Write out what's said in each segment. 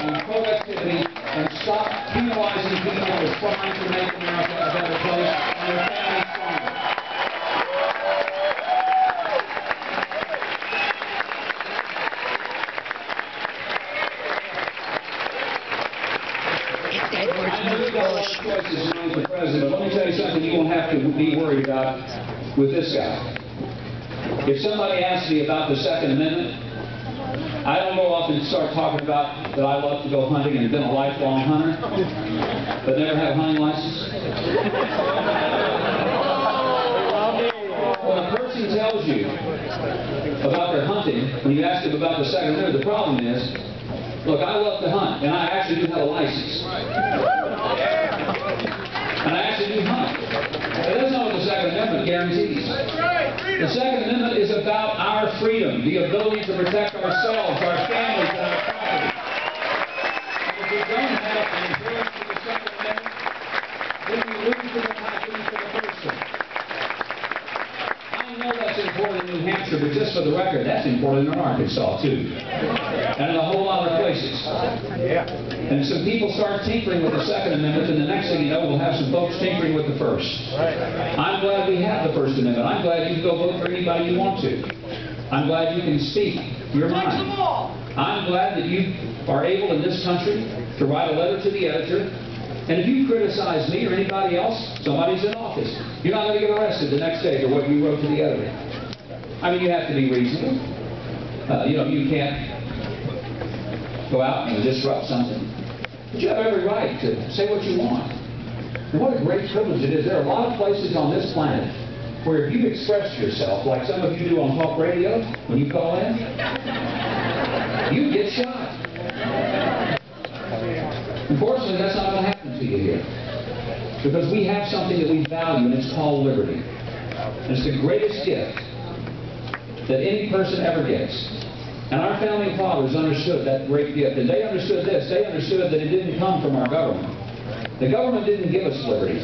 on productivity and stop penalizing people who are trying to make America a better place and their families stronger. I know you've got a lot of choices running for president, but let me tell you something you won't have to be worried about with this guy. If somebody asks me about the Second Amendment, I don't go off and start talking about that I love to go hunting and been a lifelong hunter, but never had a hunting license. When a person tells you about their hunting, when you ask them about the Second Amendment, the problem is, look, I love to hunt, and I actually do have a license. And I actually do hunt. But that's not what the Second Amendment guarantees. The Second Amendment is about our freedom, the ability to protect ourselves, our families, and our property. And if we don't have an adherence to the Second Amendment, then we lose the capacity for the First one. I know that's important in New Hampshire, but just for the record, that's important in Arkansas, too. And in a whole lot of places. And if some people start tinkering with the Second Amendment, then the next thing you know, we'll have some folks tinkering with the First. I'm glad we have the First Amendment. I'm glad you can go vote for anybody you want to. I'm glad you can speak your mind. I'm glad that you are able in this country to write a letter to the editor. And if you criticize me or anybody else, somebody's in office. You're not going to get arrested the next day for what you wrote to the editor. I mean, you have to be reasonable. You can't go out and disrupt something. But you have every right to say what you want. And what a great privilege it is. There are a lot of places on this planet where if you express yourself, like some of you do on talk radio, when you call in, you get shot. Unfortunately, that's not going to happen to you here. Because we have something that we value, and it's called liberty. And it's the greatest gift that any person ever gets. And our founding fathers understood that great gift. And they understood this. They understood that it didn't come from our government. The government didn't give us liberty.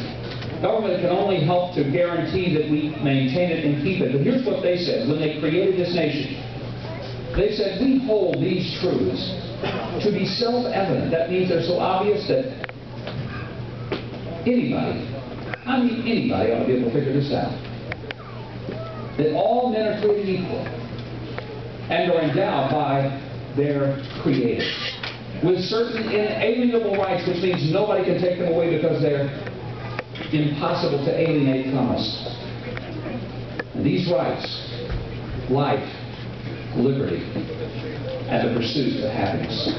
Government can only help to guarantee that we maintain it and keep it. But here's what they said when they created this nation. They said, we hold these truths to be self-evident. That means they're so obvious that anybody ought to be able to figure this out. That all men are created equal and are endowed by their Creator with certain inalienable rights, which means nobody can take them away because they're impossible to alienate from us. And these rights, life, liberty, and the pursuit of happiness.